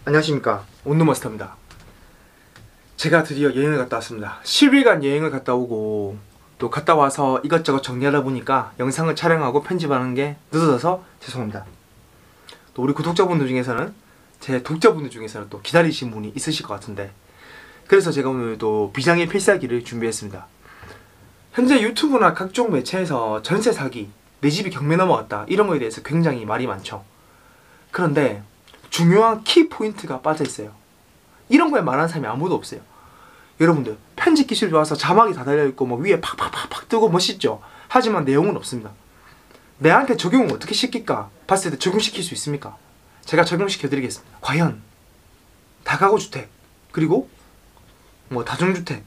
안녕하십니까, 온누마스터입니다. 제가 드디어 여행을 갔다 왔습니다. 10일간 여행을 갔다 오고 또 갔다 와서 이것저것 정리하다 보니까 영상을 촬영하고 편집하는 게 늦어져서 죄송합니다. 또 우리 구독자분들 중에서는, 제 독자분들 중에서는 또 기다리신 분이 있으실 것 같은데, 그래서 제가 오늘 또 비장의 필살기를 준비했습니다. 현재 유튜브나 각종 매체에서 전세 사기, 내 집이 경매 넘어갔다, 이런 거에 대해서 굉장히 말이 많죠. 그런데 중요한 키포인트가 빠져있어요. 이런 거에 말하는 사람이 아무도 없어요. 여러분들, 편집 기술 좋아서 자막이 다 달려있고 뭐 위에 팍팍팍팍 뜨고 멋있죠? 하지만 내용은 없습니다. 내한테 적용을 어떻게 시킬까 봤을 때 적용시킬 수 있습니까? 제가 적용시켜 드리겠습니다. 과연 다가구 주택, 그리고 뭐 다중주택,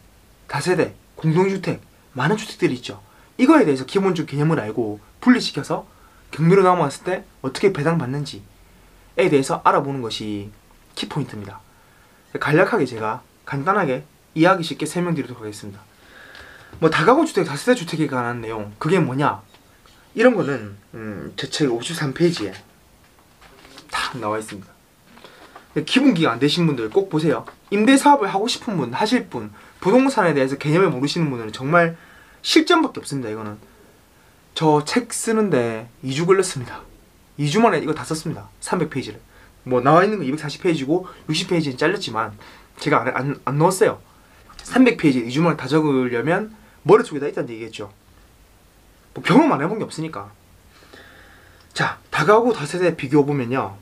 다세대, 공동주택, 많은 주택들이 있죠. 이거에 대해서 기본적 개념을 알고 분리시켜서 경매로 넘어왔을 때 어떻게 배당받는지 에 대해서 알아보는 것이 키포인트입니다. 간략하게 제가 간단하게 이해하기 쉽게 설명드리도록 하겠습니다. 뭐 다가구 주택, 다세대 주택에 관한 내용, 그게 뭐냐, 이런 거는 제 책 53페이지에 딱 나와 있습니다. 기본기가 안 되신 분들 꼭 보세요. 임대사업을 하고 싶은 분, 하실 분, 부동산에 대해서 개념을 모르시는 분들은 정말 실전밖에 없습니다. 이거는 저 책 쓰는데 2주 걸렸습니다. 2주 만에 이거 다 썼습니다. 300페이지를. 뭐 나와 있는 건 240페이지고 60페이지는 잘렸지만 제가 안 넣었어요. 300페이지 2주 만에 다 적으려면 머릿속에 다 있다는 얘기겠죠. 뭐 경험 안 해본 게 없으니까. 자, 다가구 다세대 비교해보면요,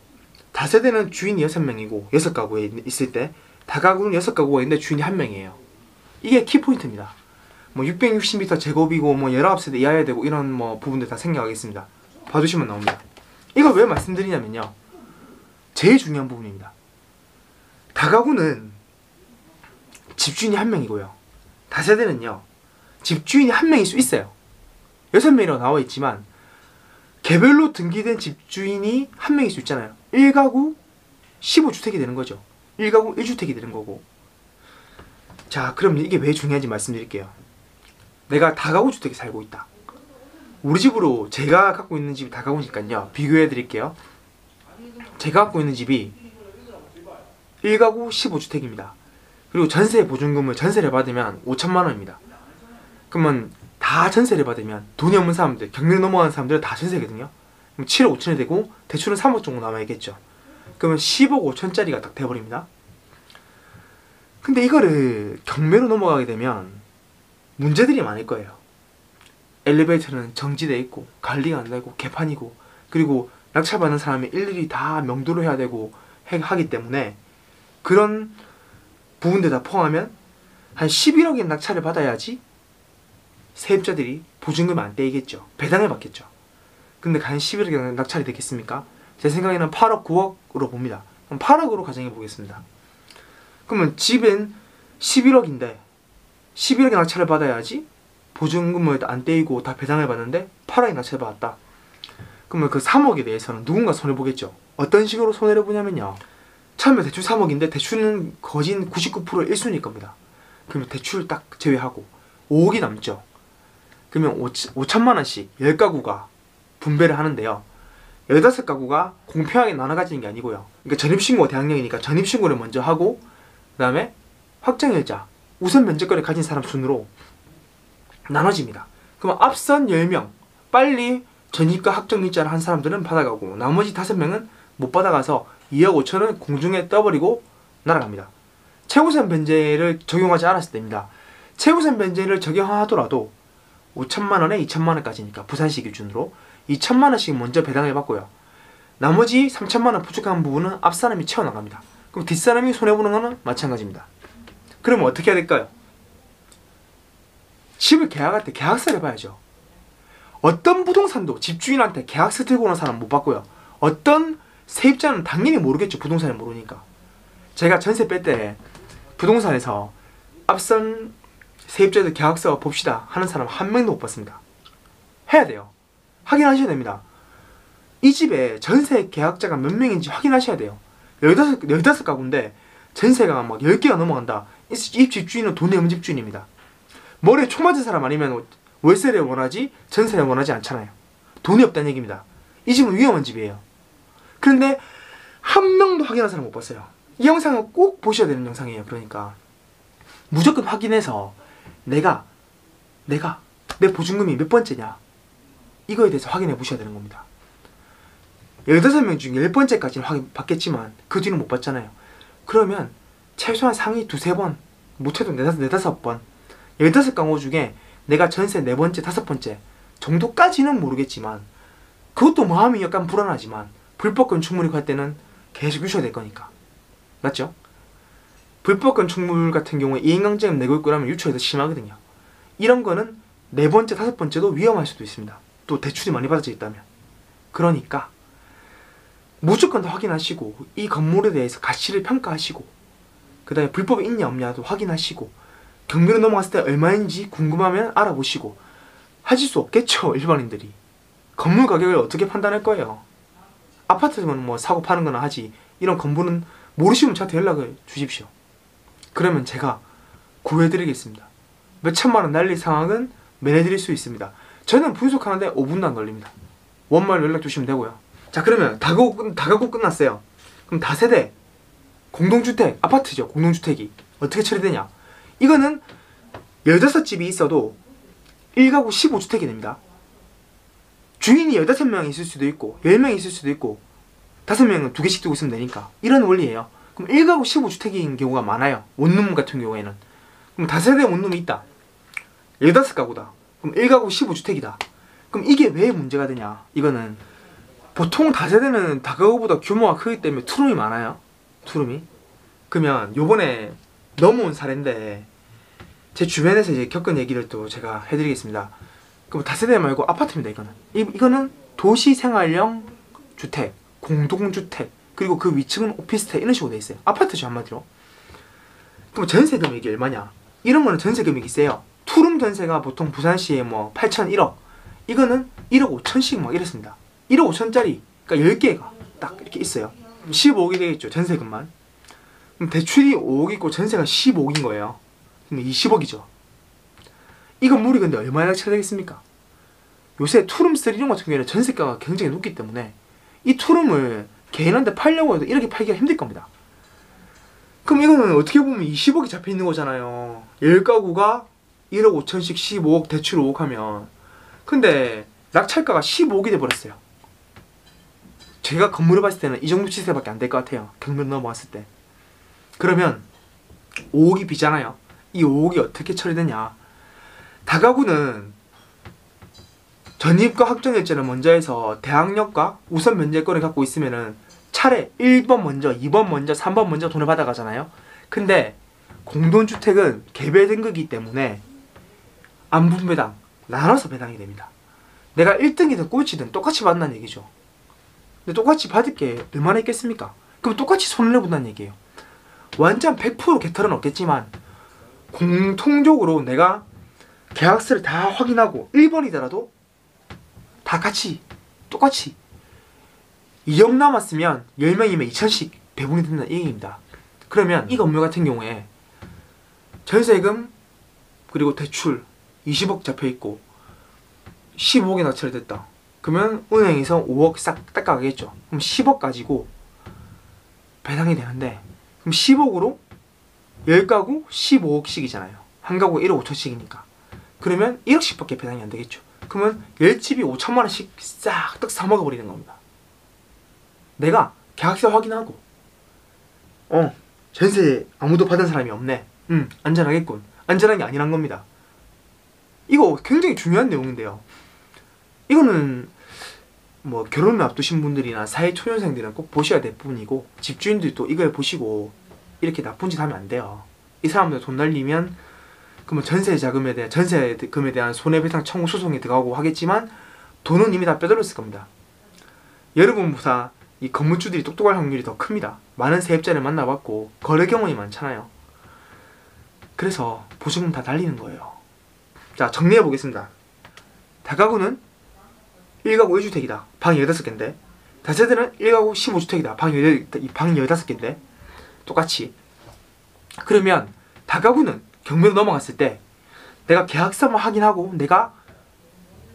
다세대는 주인이 6명이고 6가구에 있을 때, 다가구는 6가구가 있는데 주인이 1명이에요. 이게 키포인트입니다. 뭐 660m 제곱이고 뭐 19세대 이하여야 되고 이런 뭐 부분들 다 생략하겠습니다. 봐주시면 나옵니다. 이걸 왜 말씀드리냐면요, 제일 중요한 부분입니다. 다가구는 집주인이 1명이고요 다세대는요, 집주인이 1명일 수 있어요. 6명이라고 나와있지만 개별로 등기된 집주인이 1명일 수 있잖아요. 1가구 15주택이 되는 거죠. 1가구 1주택이 되는 거고. 자, 그럼 이게 왜 중요한지 말씀드릴게요. 내가 다가구 주택에 살고 있다. 우리 집으로, 제가 갖고 있는 집이 다가구니까요, 비교해 드릴게요. 제가 갖고 있는 집이 1가구 15주택입니다. 그리고 전세 보증금을 전세를 받으면 5천만 원입니다. 그러면 다 전세를 받으면 돈이 없는 사람들, 경매 넘어가는 사람들은 다 전세거든요. 그럼 7억 5천이 되고 대출은 3억 정도 남아있겠죠. 그러면 10억 5천짜리가 딱 돼버립니다. 근데 이거를 경매로 넘어가게 되면 문제들이 많을 거예요. 엘리베이터는 정지돼 있고 관리가 안 되고 개판이고, 그리고 낙찰받는 사람이 일일이 다 명도를 해야 되고 하기 때문에 그런 부분들 다 포함하면 한 11억의 낙찰을 받아야지 세입자들이 보증금이 안 떼이겠죠. 배당을 받겠죠. 근데 과연 11억의 낙찰이 되겠습니까? 제 생각에는 8억 9억으로 봅니다. 그럼 8억으로 가정해 보겠습니다. 그러면 집은 11억인데 11억의 낙찰을 받아야지 보증금을 안 떼이고 다 배당을 받는데 8억이 낙찰을 받았다. 그러면 그 3억에 대해서는 누군가 손해보겠죠. 어떤 식으로 손해를 보냐면요, 처음에 대출 3억인데 대출은 거진 99% 1순위일 겁니다. 그러면 대출 딱 제외하고 5억이 남죠. 그러면 5천만 원씩 10가구가 분배를 하는데요, 15가구가 공평하게 나눠 가지는 게 아니고요, 그러니까 전입신고가 대학령이니까 전입신고를 먼저 하고 그 다음에 확정일자, 우선 면제권을 가진 사람 순으로 나눠집니다. 그럼 앞선 10명 빨리 전입과 확정일자를 한 사람들은 받아가고, 나머지 5명은 못 받아가서 2억 5천은 공중에 떠버리고 날아갑니다. 최우선 변제를 적용하지 않았을 때입니다. 최우선 변제를 적용하더라도 5천만 원에 2천만 원까지니까 부산시 기준으로 2천만 원씩 먼저 배당을 받고요, 나머지 3천만 원 부족한 부분은 앞사람이 채워나갑니다. 그럼 뒷사람이 손해보는 거는 마찬가지입니다. 그러면 어떻게 해야 될까요? 집을 계약할 때 계약서를 봐야죠. 어떤 부동산도 집주인한테 계약서 들고 오는 사람 못 봤고요, 어떤 세입자는 당연히 모르겠죠. 부동산을 모르니까. 제가 전세 뺄 때 부동산에서 앞선 세입자들 계약서 봅시다 하는 사람 한 명도 못 봤습니다. 해야 돼요. 확인하셔야 됩니다. 이 집에 전세 계약자가 몇 명인지 확인하셔야 돼요. 15가구인데 전세가 막 10개가 넘어간다. 이 집주인은 돈이 없는 집주인입니다. 머리에 총 맞은 사람 아니면 월세를 원하지 전세를 원하지 않잖아요. 돈이 없다는 얘기입니다. 이 집은 위험한 집이에요. 그런데 한 명도 확인한 사람 못 봤어요. 이 영상은 꼭 보셔야 되는 영상이에요. 그러니까 무조건 확인해서 내가 내 보증금이 몇 번째냐 이거에 대해서 확인해 보셔야 되는 겁니다. 15명 중 10번째까지는 받겠지만 그 뒤는 못 받잖아요. 그러면 최소한 상위 2-3번, 못해도 4-5번 15강호 중에 내가 전세 4번째, 5번째 정도까지는 모르겠지만, 그것도 마음이 약간 불안하지만 불법권 충물할 때는 계속 유셔야 될 거니까. 맞죠? 불법권 충물 같은 경우에 이행강제금 내고 있고 나면 유초가 더 심하거든요. 이런 거는 4번째, 5번째도 위험할 수도 있습니다. 또 대출이 많이 받아져 있다면. 그러니까 무조건 다 확인하시고 이 건물에 대해서 가치를 평가하시고 그 다음에 불법이 있냐 없냐도 확인하시고 경매로 넘어갔을 때 얼마인지 궁금하면 알아보시고. 하실 수 없겠죠, 일반인들이. 건물 가격을 어떻게 판단할 거예요? 아파트면 뭐 사고 파는 거나 하지, 이런 건물은 모르시면 저한테 연락을 주십시오. 그러면 제가 구해드리겠습니다. 몇 천만 원 날릴 상황은 면해드릴 수 있습니다. 저는 분석하는데 5분도 안 걸립니다. 원말 연락 주시면 되고요. 자, 그러면 다가구 끝났어요. 그럼 다세대 공동주택, 아파트죠. 공동주택이 어떻게 처리되냐. 이거는 15집이 있어도 1가구 15주택이 됩니다. 주인이 15명이 있을 수도 있고 10명이 있을 수도 있고 5명은 2개씩 두고 있으면 되니까. 이런 원리예요. 그럼 1가구 15주택인 경우가 많아요. 원룸 같은 경우에는. 그럼 다세대 원룸이 있다. 15가구다. 그럼 1가구 15주택이다. 그럼 이게 왜 문제가 되냐. 이거는 보통 다세대는 다가구보다 규모가 크기 때문에 투룸이 많아요. 투룸이. 그러면 요번에 넘어온 사례인데 제 주변에서 이제 겪은 얘기를 또 제가 해드리겠습니다. 그럼 다세대 말고 아파트입니다. 이거는 도시생활형 주택, 공동주택, 그리고 그 위층은 오피스텔 이런 식으로 돼 있어요. 아파트죠, 한마디로. 그럼 전세 금액이 얼마냐? 이런 거는 전세 금액이 세요. 투룸 전세가 보통 부산시에 뭐 8천, 1억. 이거는 1억 5천씩 막 이랬습니다. 1억 5천짜리, 그러니까 10개가 딱 이렇게 있어요. 15억이 되겠죠, 전세금만. 그럼 대출이 5억 있고 전세가 15억인 거예요. 그럼 20억이죠. 이 건물이 근데 얼마나 차되겠습니까? 요새 투룸 3룸 같은 경우에는 전세가가 굉장히 높기 때문에 이 투룸을 개인한테 팔려고 해도 이렇게 팔기가 힘들 겁니다. 그럼 이거는 어떻게 보면 20억이 잡혀있는 거잖아요. 10가구가 1억 5천씩 15억, 대출 5억 하면. 근데 낙찰가가 15억이 돼버렸어요. 제가 건물을 봤을 때는 이 정도 시세밖에 안 될 것 같아요. 경매 넘어왔을 때. 그러면 5억이 비잖아요. 이 5억이 어떻게 처리되냐. 다가구는 전입과 확정일자를 먼저 해서 대항력과 우선 면제권을 갖고 있으면은 차례 1번 먼저, 2번 먼저, 3번 먼저 돈을 받아가잖아요. 근데 공동주택은 개별된 거기 때문에 안분 배당, 나눠서 배당이 됩니다. 내가 1등이든 꼴찌든 똑같이 받는다는 얘기죠. 근데 똑같이 받을 게 얼마나 있겠습니까? 그럼 똑같이 손해를 본다는 얘기예요. 완전 100% 개털은 없겠지만 공통적으로 내가 계약서를 다 확인하고 1번이더라도 다 같이 똑같이 2억 남았으면 10명이면 2천씩 배분이 된다는 얘기입니다. 그러면 이 건물 같은 경우에 전세금 그리고 대출 20억 잡혀있고 15억이 낙찰이 됐다. 그러면 은행에서 5억 싹 닦아가겠죠. 그럼 10억 가지고 배당이 되는데, 그럼 10억으로 10가구 15억씩이잖아요. 한 가구 1억 5천씩이니까. 그러면 1억씩 밖에 배당이 안 되겠죠. 그러면 10집이 5천만 원씩 싹 떡 사먹어 버리는 겁니다. 내가 계약서 확인하고 전세 아무도 받은 사람이 없네. 안전하겠군. 안전한 게 아니란 겁니다. 이거 굉장히 중요한 내용인데요. 이거는 뭐 결혼을 앞두신 분들이나 사회초년생들은 꼭 보셔야 될 부분이고, 집주인들도 이걸 보시고 이렇게 나쁜 짓 하면 안 돼요. 이 사람들 돈 날리면 그러면 전세금에 대한 손해배상 청구 소송에 들어가고 하겠지만 돈은 이미 다 빼돌렸을 겁니다. 여러분보다 이 건물주들이 똑똑할 확률이 더 큽니다. 많은 세입자를 만나봤고 거래 경험이 많잖아요. 그래서 보증금 다 날리는 거예요. 자, 정리해 보겠습니다. 다가구는 1가구 1주택이다. 방이 15개인데, 다세대는 1가구 15주택이다. 방이 15개인데 똑같이. 그러면 다가구는 경매로 넘어갔을 때 내가 계약서만 확인하고 내가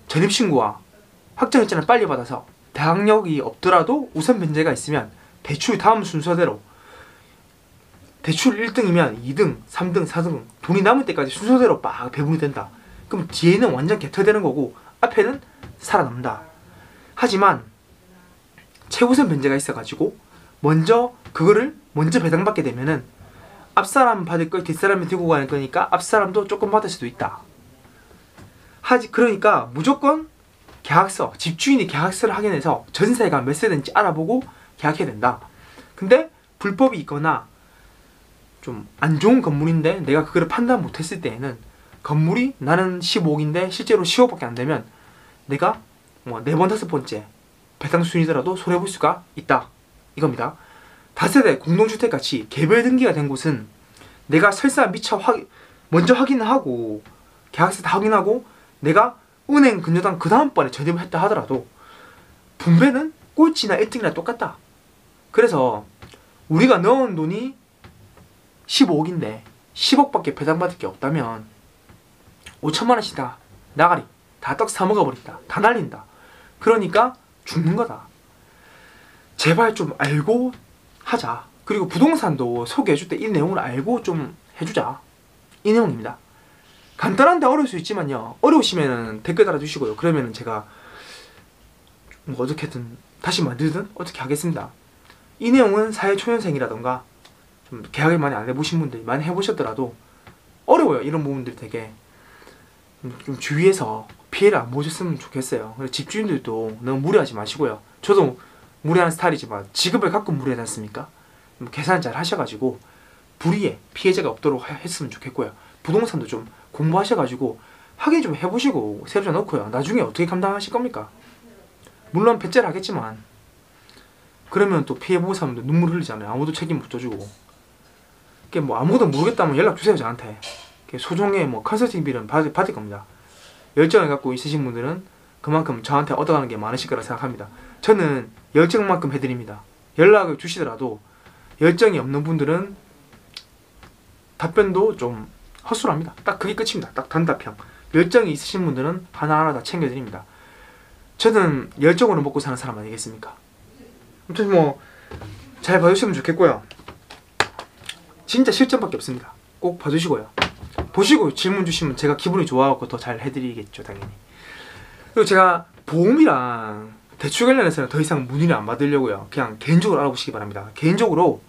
전입신고와 확정일자를 빨리 받아서 대항력이 없더라도 우선 면제가 있으면 대출 다음 순서대로 대출 1등이면 2등, 3등, 4등 돈이 남을 때까지 순서대로 막 배분이 된다. 그럼 뒤에는 완전 개털되는 거고 앞에는 살아남는다. 하지만 최우선 변제가 있어가지고 그거를 먼저 배당받게 되면은 앞사람 받을 걸 뒷사람이 들고 가는 거니까 앞사람도 조금 받을 수도 있다. 그러니까 무조건 계약서, 집주인이 계약서를 확인해서 전세가 몇 세든지 알아보고 계약해야 된다. 근데 불법이 있거나 좀 안 좋은 건물인데 내가 그거를 판단 못했을 때에는 건물이 나는 15억인데 실제로 10억밖에 안 되면 내가 뭐 4번, 5번째 배당 순이더라도 손해볼 수가 있다. 이겁니다. 다세대 공동주택같이 개별 등기가 된 곳은 내가 설사 먼저 확인하고 계약서 다 확인하고 내가 은행 근저당 그 다음번에 전입을 했다 하더라도 분배는 꼴찌나 1등이나 똑같다. 그래서 우리가 넣은 돈이 15억인데 10억밖에 배당받을 게 없다면 5천만 원씩 다 나가리 다 떡 사먹어버린다. 다 날린다. 그러니까 죽는 거다. 제발 좀 알고 하자. 그리고 부동산도 소개해줄 때 이 내용을 알고 좀 해주자. 이 내용입니다. 간단한데 어려울 수 있지만요. 어려우시면 댓글 달아주시고요. 그러면 제가 뭐 어떻게든 다시 만들든 어떻게 하겠습니다. 이 내용은 사회초년생이라던가 좀 계약을 많이 안 해보신 분들, 많이 해보셨더라도 어려워요. 이런 부분들이 되게 좀 주위에서 피해를 안 보셨으면 좋겠어요. 그래서 집주인들도 너무 무리하지 마시고요. 저도 무리하는 스타일이지만 직업을 갖고 무리하지 않습니까? 계산 잘 하셔가지고 불이해 피해자가 없도록 했으면 좋겠고요. 부동산도 좀 공부하셔가지고 확인 좀 해보시고 세입자 넣고요. 나중에 어떻게 감당하실 겁니까? 물론 배째를 하겠지만 그러면 또 피해보고 사람들 눈물 흘리잖아요. 아무도 책임 못 져주고. 뭐 아무도 모르겠다면 연락주세요. 저한테. 소정의 뭐 컨설팅비는 받을 겁니다. 열정을 갖고 있으신 분들은 그만큼 저한테 얻어가는 게 많으실 거라 생각합니다. 저는 열정만큼 해드립니다. 연락을 주시더라도 열정이 없는 분들은 답변도 좀 헛소리합니다. 딱 그게 끝입니다. 딱 단답형. 열정이 있으신 분들은 하나하나 다 챙겨드립니다. 저는 열정으로 먹고 사는 사람 아니겠습니까? 아무튼 뭐 잘 봐주시면 좋겠고요. 진짜 실전밖에 없습니다. 꼭 봐주시고요. 보시고 질문 주시면 제가 기분이 좋아하고 더 잘 해드리겠죠, 당연히. 그리고 제가 보험이랑 대출 관련해서는 더 이상 문의를 안 받으려고요. 그냥 개인적으로 알아보시기 바랍니다. 개인적으로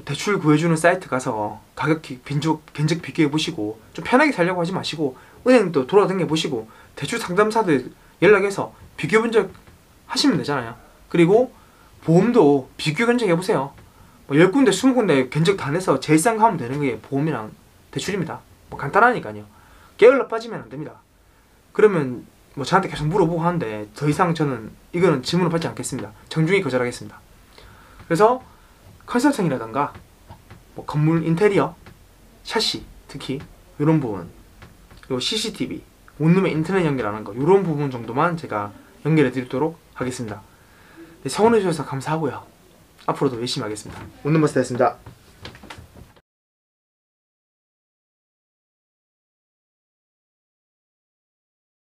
대출 구해주는 사이트 가서 가격 견적 비교해보시고 좀 편하게 살려고 하지 마시고 은행도 돌아다녀보시고 대출 상담사들 연락해서 비교 견적 하시면 되잖아요. 그리고 보험도 비교 견적해보세요. 뭐 10군데 20군데 견적 다 내서 제일 싼 거 하면 되는 게 보험이랑 대출입니다. 뭐 간단하니까요. 게을러 빠지면 안 됩니다. 그러면 뭐 저한테 계속 물어보고 하는데 더 이상 저는 이거는 질문을 받지 않겠습니다. 정중히 거절하겠습니다. 그래서 컨설팅이라던가 뭐 건물 인테리어, 샤시 특히 이런 부분, 그리고 CCTV, 원룸에 인터넷 연결하는 거 이런 부분 정도만 제가 연결해 드리도록 하겠습니다. 네, 성원해 주셔서 감사하고요. 앞으로도 열심히 하겠습니다. 원룸마스터였습니다.